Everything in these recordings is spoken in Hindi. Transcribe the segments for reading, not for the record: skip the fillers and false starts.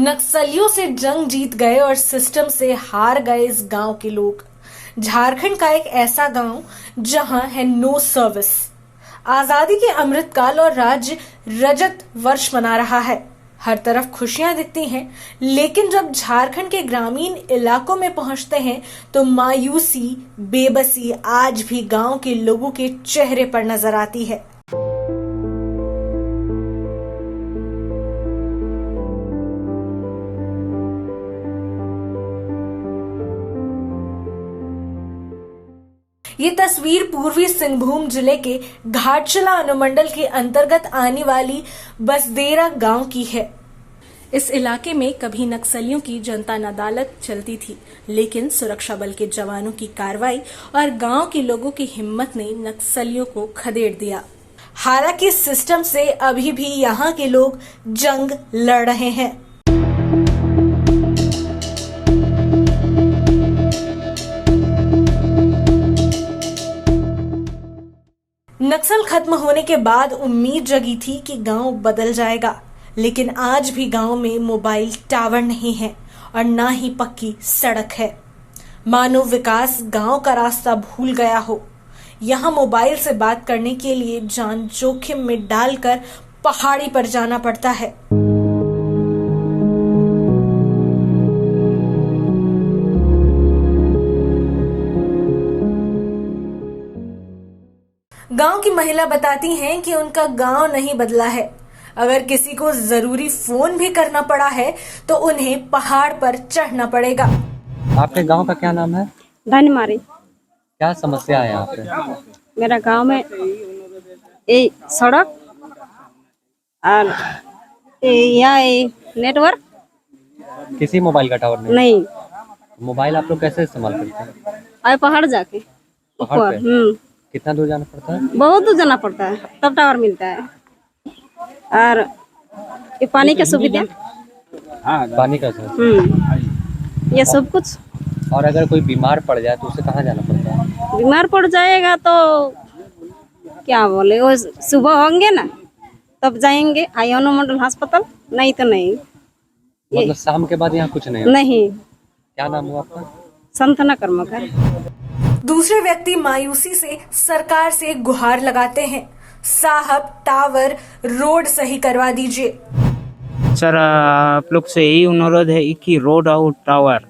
नक्सलियों से जंग जीत गए और सिस्टम से हार गए इस गांव के लोग। झारखंड का एक ऐसा गांव जहां है नो सर्विस। आजादी के अमृतकाल और राज्य रजत वर्ष मना रहा है। हर तरफ खुशियां दिखती हैं, लेकिन जब झारखंड के ग्रामीण इलाकों में पहुंचते हैं तो मायूसी, बेबसी आज भी गांव के लोगों के चेहरे पर नजर आती है। ये तस्वीर पूर्वी सिंहभूम जिले के घाटशिला अनुमंडल के अंतर्गत आने वाली बसदेरा गांव की है। इस इलाके में कभी नक्सलियों की जनता अदालत चलती थी, लेकिन सुरक्षा बल के जवानों की कार्रवाई और गांव के लोगों की हिम्मत ने नक्सलियों को खदेड़ दिया। हालांकि सिस्टम से अभी भी यहाँ के लोग जंग लड़ रहे हैं। नक्सल खत्म होने के बाद उम्मीद जगी थी कि गांव बदल जाएगा, लेकिन आज भी गांव में मोबाइल टावर नहीं है और ना ही पक्की सड़क है। मानो विकास गांव का रास्ता भूल गया हो। यहां मोबाइल से बात करने के लिए जान जोखिम में डालकर पहाड़ी पर जाना पड़ता है। गांव की महिला बताती हैं कि उनका गांव नहीं बदला है। अगर किसी को जरूरी फोन भी करना पड़ा है तो उन्हें पहाड़ पर चढ़ना पड़ेगा। आपके गांव का क्या नाम है? धनमारी। क्या समस्या है यहाँ पे? मेरा गांव में ये सड़क और यहाँ नेटवर्क किसी मोबाइल का टावर नहीं। मोबाइल आप लोग कैसे इस्तेमाल करते हैं? आए पहाड़ जाके पहाड़ ऊपर। पे? कितना दूर जाना पड़ता है? बहुत दूर जाना पड़ता है, तब टावर मिलता है। और ये पानी का सुविधा, पानी का साथ ये सब कुछ। और अगर कोई बीमार पड़ जाए तो उसे कहाँ जाना पड़ता है? बीमार पड़ जाएगा तो क्या बोले, वो सुबह होंगे ना तब जाएंगे अनुमंडल अस्पताल, नहीं तो नहीं। मतलब शाम के बाद यहाँ कुछ नहीं? नहीं। क्या नाम हुआ आपका? संतना कर्मकर। दूसरे व्यक्ति मायूसी से सरकार से गुहार लगाते हैं, साहब टावर रोड सही करवा दीजिए। सर, आप लोग से यही अनुरोध है कि रोड और टावर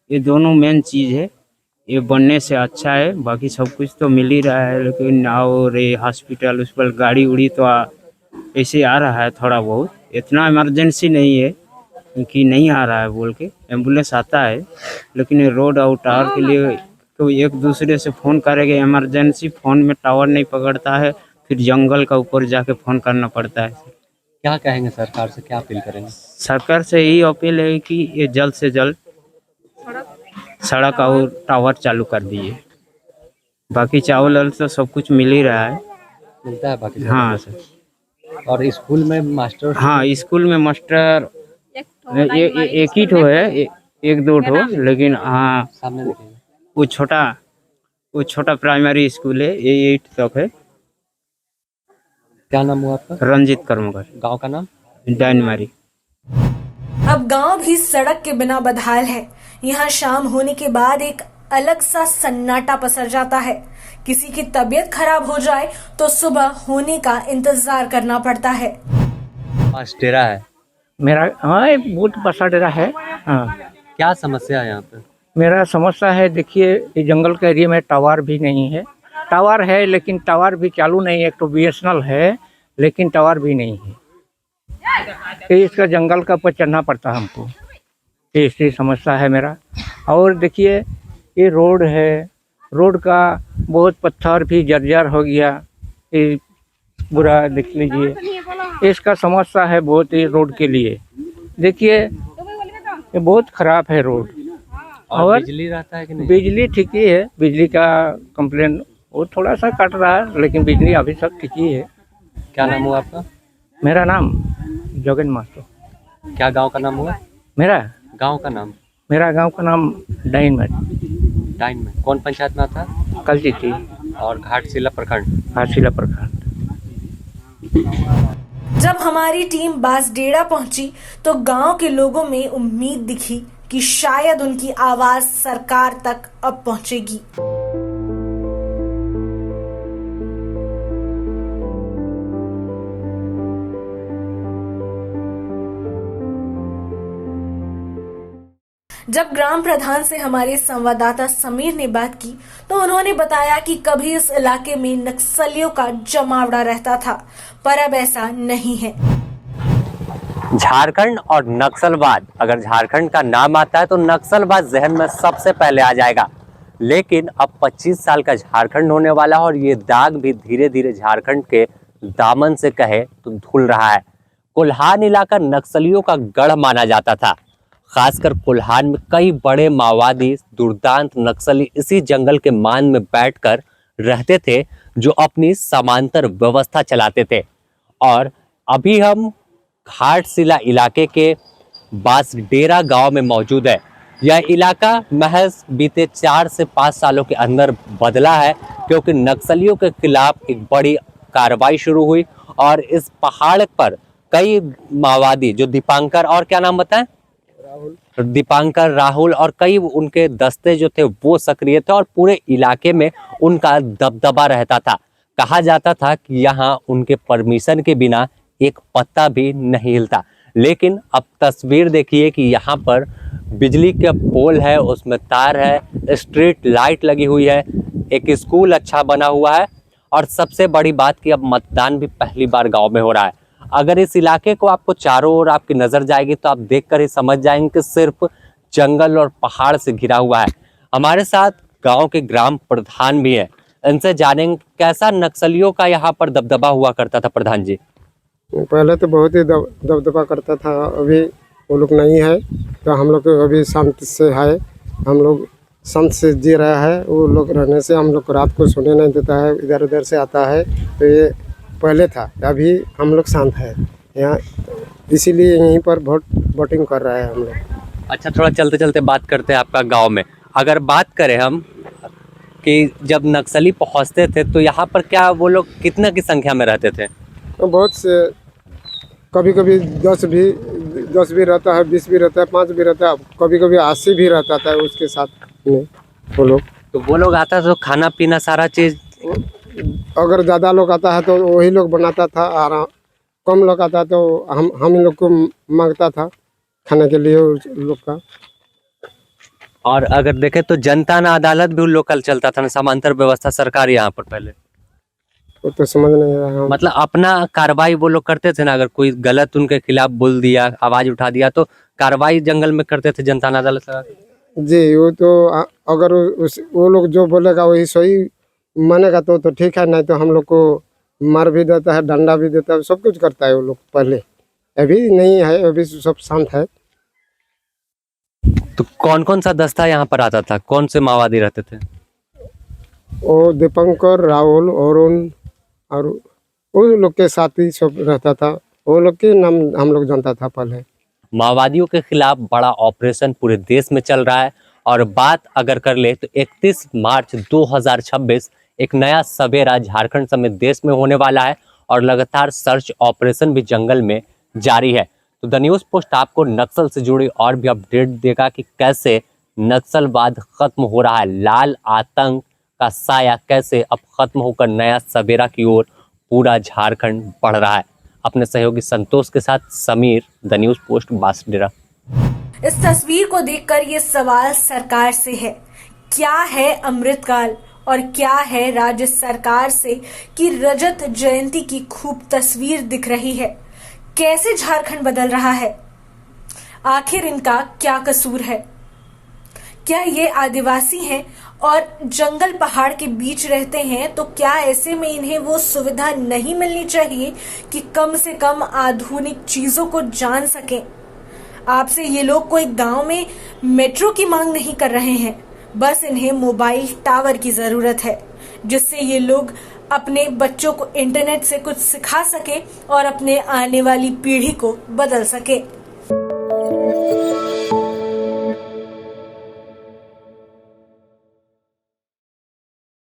ये दोनों मेन चीज़ है। ये बनने से अच्छा है, बाकी सब कुछ तो मिल ही रहा है, लेकिन और ये हॉस्पिटल उस पर गाड़ी उड़ी तो ऐसे आ रहा है थोड़ा बहुत। इतना इमरजेंसी नहीं है कि नहीं आ रहा है बोल के, एम्बुलेंस आता है, लेकिन ये रोड और टावर के लिए तो एक दूसरे से फ़ोन करेंगे इमरजेंसी, फ़ोन में टावर नहीं पकड़ता है, फिर जंगल का ऊपर जाके फ़ोन करना पड़ता है। क्या कहेंगे सरकार से, क्या अपील करेंगे? सरकार से यही अपील है कि ये जल्द से जल्द सड़क और टावर चालू कर दिए। बाकी चावल तो सब कुछ मिल ही रहा है। मिलता है बाकी? हाँ सर। और स्कूल में मास्टर? हाँ, स्कूल में मास्टर एक ही ठो है, एक दो ठो, लेकिन हाँ सामने देखिए। वो छोटा प्राइमरी स्कूल है, ये 8 तक है। क्या नाम हुआ आपका? रंजित कर्मकर। गांव का नाम? डैनमारी। अब गांव भी सड़क के बिना बदहाल है। यहाँ शाम होने के बाद एक अलग सा सन्नाटा पसर जाता है। किसी की तबीयत खराब हो जाए तो सुबह होने का इंतजार करना पड़ता है। बसडेरा है मेरा? हाँ, एक बहुत बसा डेरा है। हाँ। क्या समस्या है यहाँ पे? मेरा समस्या है, देखिए ये जंगल के एरिया में टावर भी नहीं है। टावर है लेकिन टावर भी चालू नहीं है। एक तो BSNL है लेकिन टावर भी नहीं है। तो इसका जंगल का ऊपर चढ़ना पड़ता है हमको, ये इसकी समस्या है मेरा। और देखिए ये रोड है, रोड का बहुत पत्थर भी जर्जर हो गया, ये बुरा देख लीजिए। इसका समस्या है बहुत ही रोड के लिए। देखिए ये बहुत खराब है रोड। और बिजली रहता है कि नहीं? बिजली ठीक ही है, बिजली का कंप्लेन वो थोड़ा सा कट रहा है, लेकिन बिजली अभी तक ठीक ही है। क्या नाम हुआ आपका? मेरा नाम जोगन मास्टर। क्या गांव का नाम हुआ? मेरा गांव का नाम? मेरा गांव का नाम डाइन में। कौन पंचायत में आता है? कलची थी। और घाटशिला प्रखंड? घाटशिला प्रखंड। जब हमारी टीम बांसडेड़ा पहुंची तो गांव के लोगों में उम्मीद दिखी कि शायद उनकी आवाज सरकार तक अब पहुंचेगी। जब ग्राम प्रधान से हमारे संवाददाता समीर ने बात की तो उन्होंने बताया कि कभी इस इलाके में नक्सलियों का जमावड़ा रहता था, पर अब ऐसा नहीं है। झारखंड और नक्सलवाद, अगर झारखंड का नाम आता है तो नक्सलवाद जहन में सबसे पहले आ जाएगा। लेकिन अब 25 साल का झारखंड होने वाला है और ये दाग भी धीरे धीरे झारखंड के दामन से कहे तो धुल रहा है। कोल्हान इलाका नक्सलियों का गढ़ माना जाता था। खासकर कोल्हान में कई बड़े माओवादी दुर्दांत नक्सली इसी जंगल के मान में बैठकर रहते थे, जो अपनी समांतर व्यवस्था चलाते थे। और अभी हम घाटशिला इलाके के बांसडेड़ा गांव में मौजूद है। यह इलाका महज बीते 4 से 5 सालों के अंदर बदला है, क्योंकि नक्सलियों के खिलाफ एक बड़ी कार्रवाई शुरू हुई और इस पहाड़ पर कई माओवादी, जो दीपांकर और क्या नाम बताएं, दीपांकर, राहुल और कई उनके दस्ते जो थे वो सक्रिय थे और पूरे इलाके में उनका दबदबा रहता था। कहा जाता था कि यहाँ उनके परमिशन के बिना एक पत्ता भी नहीं हिलता। लेकिन अब तस्वीर देखिए कि यहाँ पर बिजली का पोल है, उसमें तार है, स्ट्रीट लाइट लगी हुई है, एक स्कूल अच्छा बना हुआ है और सबसे बड़ी बात कि अब मतदान भी पहली बार गाँव में हो रहा है। अगर इस इलाके को आपको चारों ओर आपकी नजर जाएगी तो आप देखकर ही समझ जाएंगे कि सिर्फ जंगल और पहाड़ से घिरा हुआ है। हमारे साथ गांव के ग्राम प्रधान भी हैं, इनसे जानेंगे कैसा नक्सलियों का यहाँ पर दबदबा हुआ करता था। प्रधान जी, पहले तो बहुत ही दबदबा करता था, अभी वो लोग नहीं है, तो हम लोग अभी शांति से है, हम लोग शांत से जी रहा है। वो लोग रहने से हम लोग को रात को सोने नहीं देता है, इधर उधर से आता है। तो ये पहले था, अभी हम लोग शांत है यहाँ, इसीलिए यहीं पर वोटिंग कर रहा है हम लोग। अच्छा, थोड़ा चलते चलते बात करते हैं आपका गांव में। अगर बात करें हम कि जब नक्सली पहुंचते थे तो यहाँ पर क्या वो लोग कितना की संख्या में रहते थे? तो बहुत से, कभी कभी 10 भी रहता है, 20 भी रहता है, 5 भी रहता है, कभी कभी 80 भी रहता था उसके साथ में वो लोग। तो वो लोग आता तो खाना पीना सारा चीज़, अगर ज़्यादा लोग आता है तो वही लोग बनाता था, और कम लोग आता तो हम लोग को मांगता था खाने के लिए उस लोग का। और अगर देखें तो जनता ना अदालत भी उन लोकल चलता था ना, समांतर व्यवस्था सरकार यहाँ पर पहले, वो तो समझ नहीं रहा। मतलब अपना कार्रवाई वो लोग करते थे ना। अगर कोई गलत उनके खिलाफ बोल दिया, आवाज उठा दिया तो कार्रवाई जंगल में करते थे जनता ना अदालत लगा के। जी, वो तो अगर वो लोग जो बोलेगा वही सही मानेगा तो ठीक है, नहीं तो हम लोग को मार भी देता है, डंडा भी देता है, सब कुछ करता है वो लोग पहले। अभी नहीं है, अभी सब शांत है। तो कौन कौन सा दस्ता यहाँ पर आता था, कौन से माओवादी रहते थे? वो दीपंकर, राहुल, अरुण और वो लोग के साथी सब रहता था। वो लोग के नाम हम लोग जानता था पहले। माओवादियों के खिलाफ बड़ा ऑपरेशन पूरे देश में चल रहा है। और बात अगर कर ले तो 31 मार्च 2026 एक नया सवेरा झारखंड समेत देश में होने वाला है और लगातार सर्च ऑपरेशन भी जंगल में जारी है। तो द न्यूज़ पोस्ट आपको नक्सल से जुड़ी और भी अपडेट देगा कि कैसे नक्सलवाद खत्म हो रहा है, लाल आतंक का साया कैसे अब खत्म होकर नया सवेरा की ओर पूरा झारखंड बढ़ रहा है। अपने सहयोगी संतोष के साथ समीर, द न्यूज़ पोस्ट, बांसडेड़ा। इस तस्वीर को देखकर ये सवाल सरकार से है, क्या है अमृतकाल और क्या है राज्य सरकार से कि रजत जयंती की खूब तस्वीर दिख रही है। कैसे झारखंड बदल रहा है, आखिर इनका क्या कसूर है? क्या ये आदिवासी हैं और जंगल पहाड़ के बीच रहते हैं, तो क्या ऐसे में इन्हें वो सुविधा नहीं मिलनी चाहिए कि कम से कम आधुनिक चीजों को जान सकें? आपसे ये लोग कोई गांव में मेट्रो की मांग नहीं कर रहे हैं, बस इन्हें मोबाइल टावर की जरूरत है, जिससे ये लोग अपने बच्चों को इंटरनेट से कुछ सिखा सके और अपने आने वाली पीढ़ी को बदल सके।